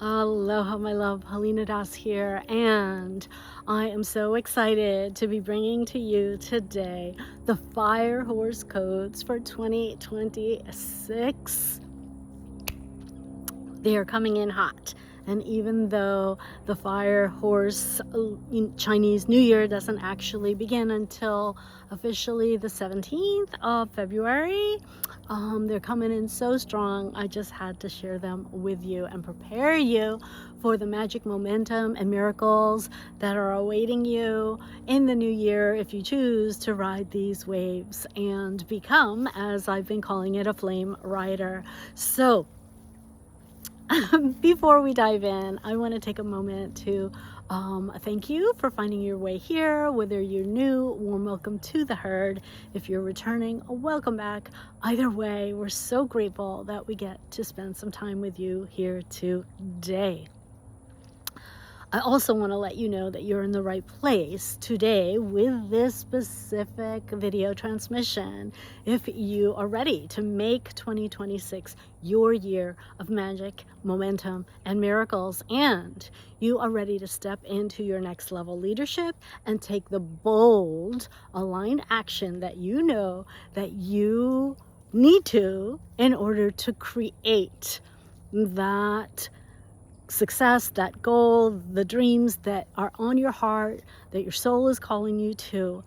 Aloha, my love. Helena Das here, and I am so excited to be bringing to you today the Fire Horse codes for 2026. They are coming in hot. And even though the Fire Horse Chinese New Year doesn't actually begin until officially the 17th of February, they're coming in so strong. I just had to share them with you and prepare you for the magic momentum and miracles that are awaiting you in the new year if you choose to ride these waves and become, as I've been calling it, a flame rider. So before we dive in, I want to take a moment to thank you for finding your way here. Whether you're new, warm welcome to the herd. If you're returning, welcome back. Either way, we're so grateful that we get to spend some time with you here today. I also want to let you know that you're in the right place today with this specific video transmission. If you are ready to make 2026 your year of magic, momentum, and miracles, and you are ready to step into your next level leadership and take the bold, aligned action that you know that you need to in order to create that success, that goal, the dreams that are on your heart, that your soul is calling you to,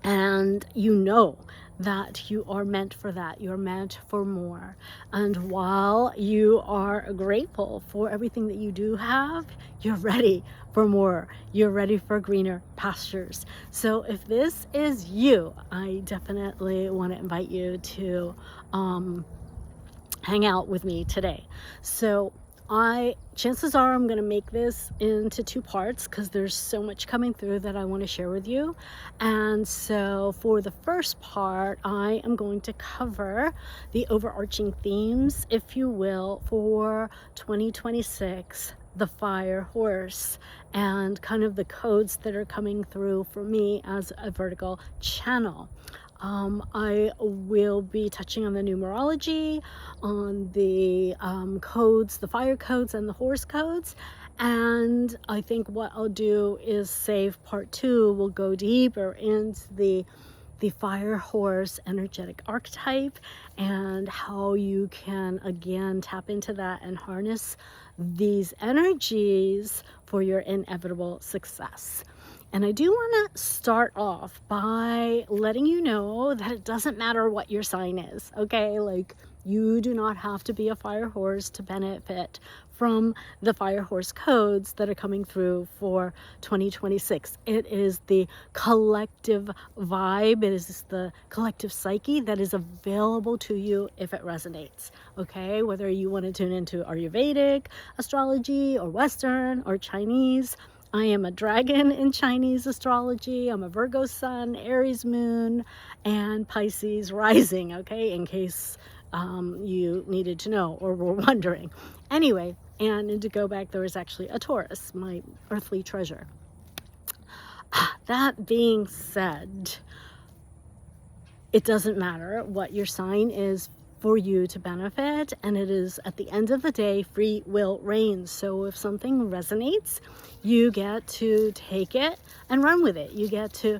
and you know that you are meant for that. You're meant for more. And while you are grateful for everything that you do have, you're ready for more. You're ready for greener pastures. So if this is you, I definitely want to invite you to hang out with me today. So chances are I'm going to make this into two parts because there's so much coming through that I want to share with you. And so for the first part, I am going to cover the overarching themes, if you will, for 2026, the Fire Horse, and kind of the codes that are coming through for me as a vertical channel. I will be touching on the numerology, on the codes, the fire codes and the horse codes. And I think what I'll do is save part 2. We'll go deeper into the fire horse energetic archetype and how you can again tap into that and harness these energies for your inevitable success. And I do want to start off by letting you know that it doesn't matter what your sign is, okay? Like, you do not have to be a fire horse to benefit from the fire horse codes that are coming through for 2026. It is the collective vibe, it is the collective psyche that is available to you if it resonates, okay? Whether you want to tune into Ayurvedic astrology or Western or Chinese. I am a dragon in Chinese astrology. I'm a Virgo sun, Aries moon, and Pisces rising, okay, in case you needed to know or were wondering. Anyway, and to go back, there was actually a Taurus, my earthly treasure. That being said, it doesn't matter what your sign is for you to benefit, and it is, at the end of the day, free will reigns. So if something resonates, you get to take it and run with it. You get to,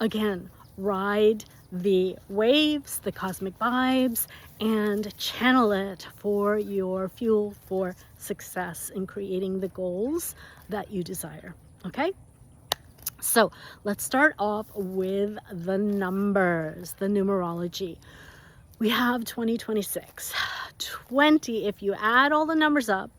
again, ride the waves, the cosmic vibes, and channel it for your fuel for success in creating the goals that you desire, okay? So let's start off with the numbers, the numerology. We have 2026. 20, if you add all the numbers up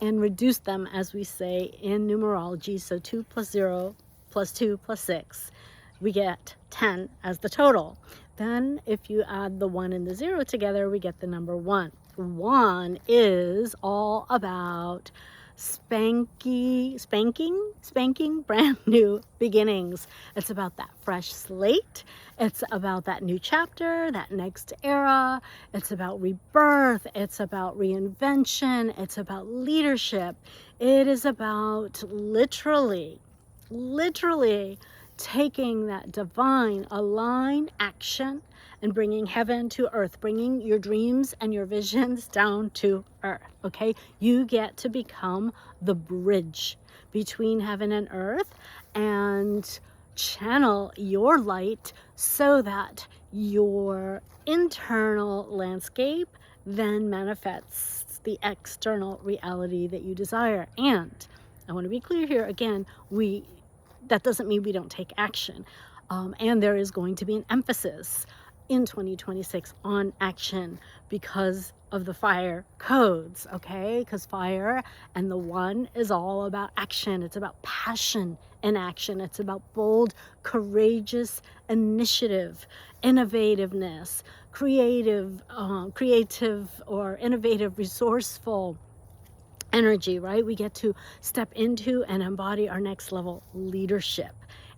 and reduce them, as we say in numerology, so 2 plus 0 plus 2 plus 6, we get 10 as the total. Then if you add the 1 and the 0 together, we get the number 1. 1 is all about spanking, brand new beginnings. It's about that fresh slate. It's about that new chapter, that next era. It's about rebirth. It's about reinvention. It's about leadership. It is about literally taking that divine aligned action and bringing heaven to earth, bringing your dreams and your visions down to earth, okay? You get to become the bridge between heaven and earth and channel your light so that your internal landscape then manifests the external reality that you desire. And I want to be clear here again, that doesn't mean we don't take action. And there is going to be an emphasis in 2026 on action because of the fire codes, okay? Because fire and the one is all about action. It's about passion and action. It's about bold, courageous initiative, innovativeness, creative or innovative, resourceful energy, right? We get to step into and embody our next level leadership.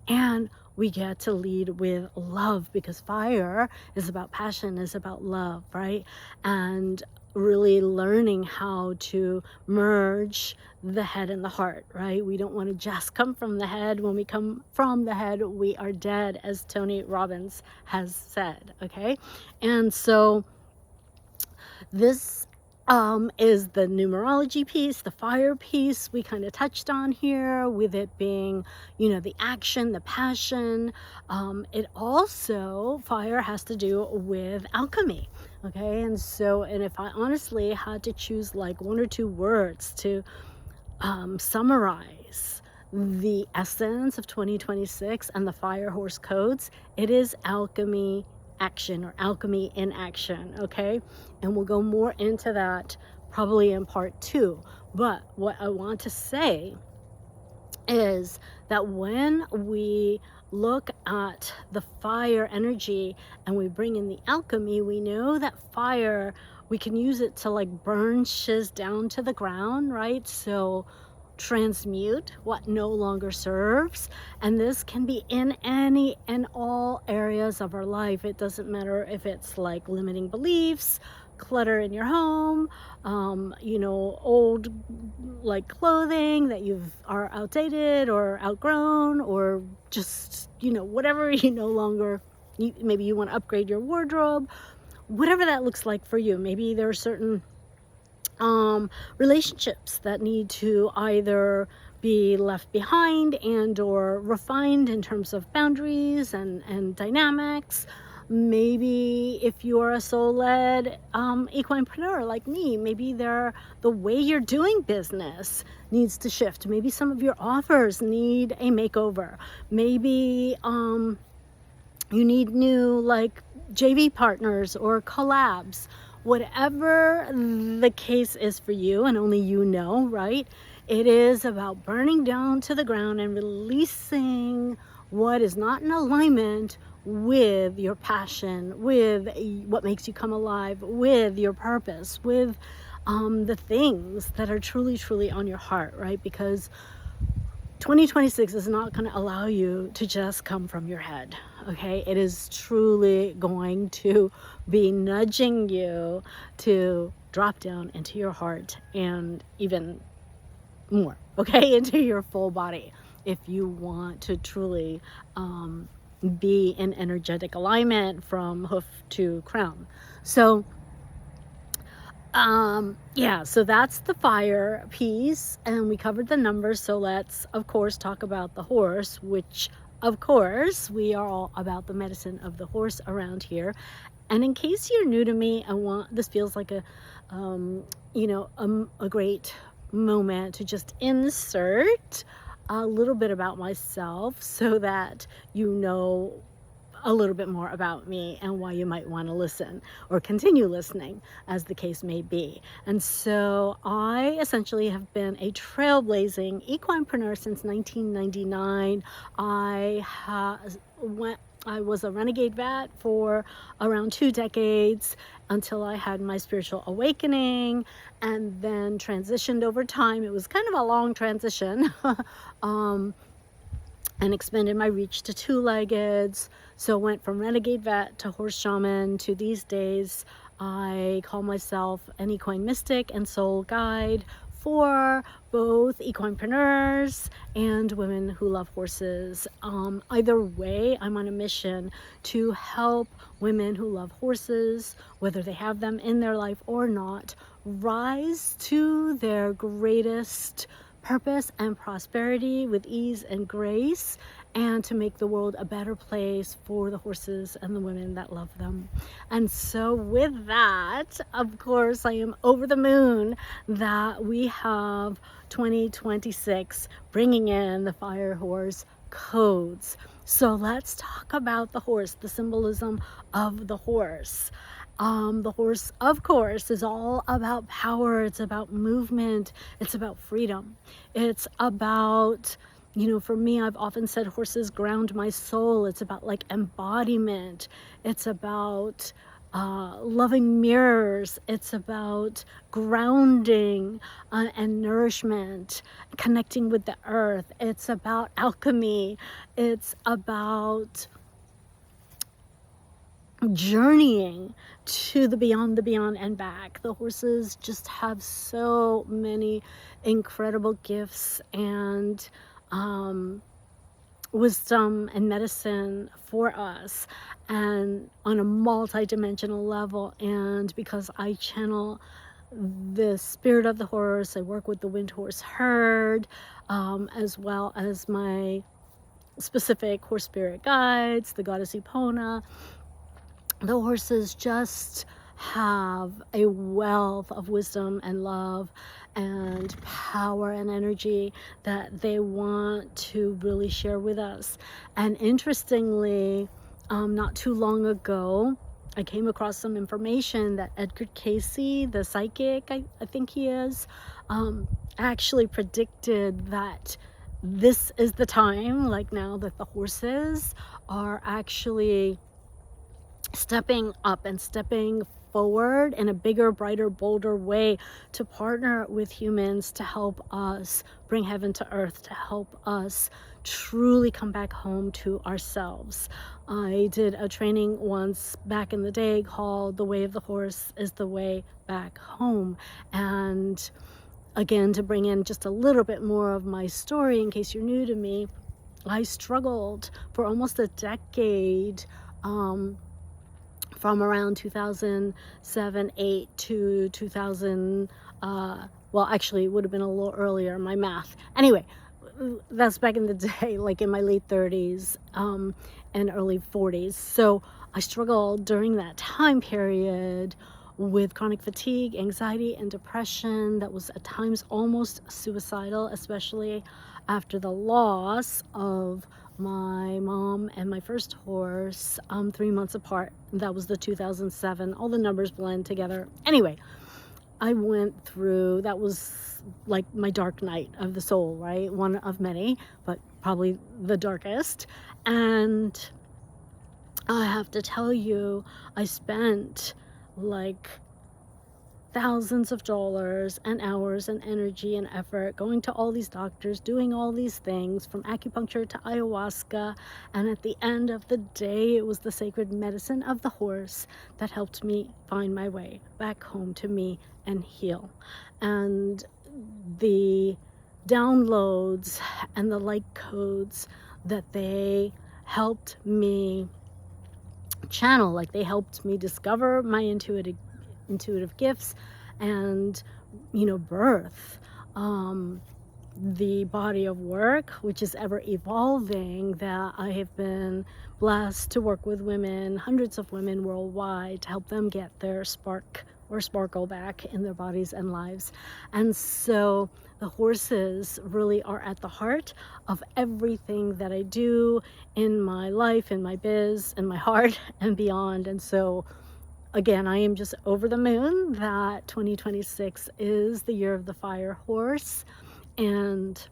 And we get to lead with love, because fire is about passion, is about love, right? And really learning how to merge the head and the heart, right? We don't want to just come from the head. When we come from the head, we are dead, as Tony Robbins has said, okay? And so this is the numerology piece, the fire piece we kind of touched on here, with it being, the action, the passion. It also, fire has to do with alchemy, okay? And if I honestly had to choose like one or two words to summarize the essence of 2026 and the fire horse codes, it is alchemy action, or alchemy in action, okay? And we'll go more into that probably in part 2. But what I want to say is that when we look at the fire energy and we bring in the alchemy, we know that fire, we can use it to like burn shiz down to the ground, right? So transmute what no longer serves. And this can be in any and all areas of our life. It doesn't matter if it's like limiting beliefs, clutter in your home, old like clothing that are outdated or outgrown, or just, whatever you no longer, maybe you want to upgrade your wardrobe, whatever that looks like for you. Maybe there are certain relationships that need to either be left behind and or refined in terms of boundaries and dynamics. Maybe if you're a soul-led equinepreneur like me, maybe the way you're doing business needs to shift. Maybe some of your offers need a makeover. Maybe you need new like JV partners or collabs. Whatever the case is for you, and only you know, right? It is about burning down to the ground and releasing what is not in alignment with your passion, with what makes you come alive, with your purpose, with the things that are truly, truly on your heart, right? Because 2026 is not going to allow you to just come from your head, okay? It is truly going to be nudging you to drop down into your heart and even more, okay? Into your full body, if you want to truly be in energetic alignment from hoof to crown. So so that's the fire piece, and we covered the numbers. So let's of course talk about the horse, which of course we are all about the medicine of the horse around here. And in case you're new to me, this feels like a great moment to just insert a little bit about myself so that you know a little bit more about me and why you might want to listen or continue listening, as the case may be. And so I essentially have been a trailblazing equinepreneur since 1999. I was a renegade vet for around 2 decades until I had my spiritual awakening, and then transitioned over time. It was kind of a long transition. And expanded my reach to 2-leggeds. So went from renegade vet to horse shaman to these days I call myself an equine mystic and soul guide for both equinepreneurs and women who love horses. Either way, I'm on a mission to help women who love horses, whether they have them in their life or not, rise to their greatest purpose and prosperity with ease and grace, and to make the world a better place for the horses and the women that love them. And so with that, of course, I am over the moon that we have 2026 bringing in the fire horse codes. So let's talk about the horse, the symbolism of the horse. The horse, of course, is all about power. It's about movement. It's about freedom. It's about, for me, I've often said horses ground my soul. It's about like embodiment. It's about loving mirrors. It's about grounding and nourishment, connecting with the earth. It's about alchemy. It's about journeying to the beyond, and back. The horses just have so many incredible gifts and wisdom and medicine for us, and on a multi-dimensional level. And because I channel the spirit of the horse, I work with the wind horse herd, as well as my specific horse spirit guides, the goddess Epona. The horses just have a wealth of wisdom and love and power and energy that they want to really share with us. And interestingly, not too long ago, I came across some information that Edgar Casey, the psychic, I think he is, actually predicted that this is the time, like now, that the horses are actually stepping up and stepping forward in a bigger, brighter, bolder way to partner with humans to help us bring heaven to earth, to help us truly come back home to ourselves. I did a training once back in the day called The Way of the Horse is the Way Back Home. And again, to bring in just a little bit more of my story in case you're new to me, I struggled for almost a decade, from around 2007-8 to 2000, well, actually it would have been a little earlier, my math. Anyway, that's back in the day, like in my late 30s and early 40s. So I struggled during that time period with chronic fatigue, anxiety, and depression that was at times almost suicidal, especially after the loss of my mom and my first horse 3 months apart. That was the 2007. All the numbers blend together. Anyway, I went through, that was like my dark night of the soul, right? One of many, but probably the darkest. And I have to tell you, I spent like thousands of dollars and hours and energy and effort going to all these doctors, doing all these things, from acupuncture to ayahuasca. And at the end of the day, it was the sacred medicine of the horse that helped me find my way back home to me and heal. And the downloads and the light codes that they helped me channel, like they helped me discover my intuitive gifts and birth the body of work, which is ever evolving, that I have been blessed to work with women, hundreds of women worldwide, to help them get their spark or sparkle back in their bodies and lives. And so the horses really are at the heart of everything that I do in my life, in my biz, in my heart, and beyond. And so again, I am just over the moon that 2026 is the year of the fire horse. And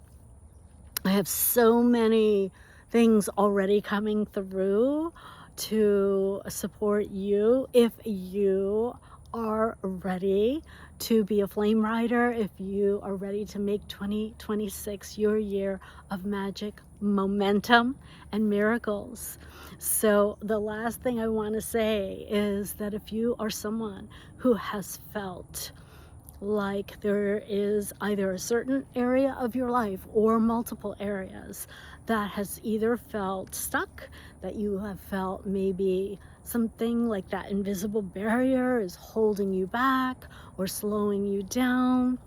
I have so many things already coming through to support you if you are ready to be a flame rider, if you are ready to make 2026 your year of magic, momentum, and miracles. So the last thing I want to say is that if you are someone who has felt like there is either a certain area of your life or multiple areas that has either felt stuck, that you have felt maybe something like that invisible barrier is holding you back or slowing you down.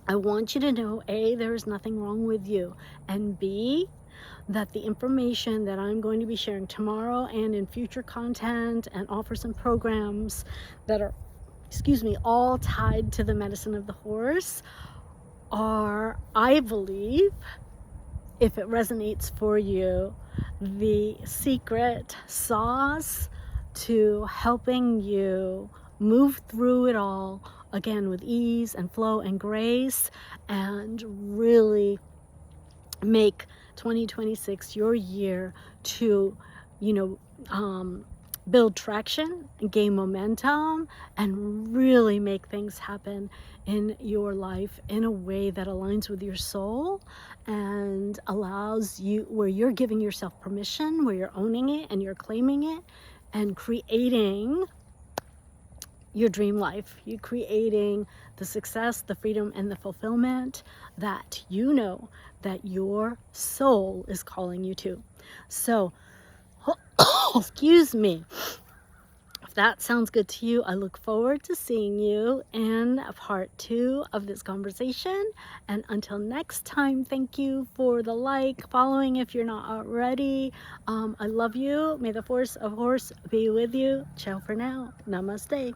I want you to know, A, there is nothing wrong with you, and B, that the information that I'm going to be sharing tomorrow and in future content and offer some programs that are, all tied to the medicine of the horse are, I believe, if it resonates for you, the secret sauce to helping you move through it all again with ease and flow and grace, and really make 2026 your year to, build traction and gain momentum and really make things happen in your life in a way that aligns with your soul and allows you, where you're giving yourself permission, where you're owning it and you're claiming it and creating your dream life. You're creating the success, the freedom, and the fulfillment that you know that your soul is calling you to. So, excuse me. If that sounds good to you, I look forward to seeing you in part 2 of this conversation. And until next time, thank you for the following if you're not already. I love you. May the force of horse be with you. Ciao for now. Namaste.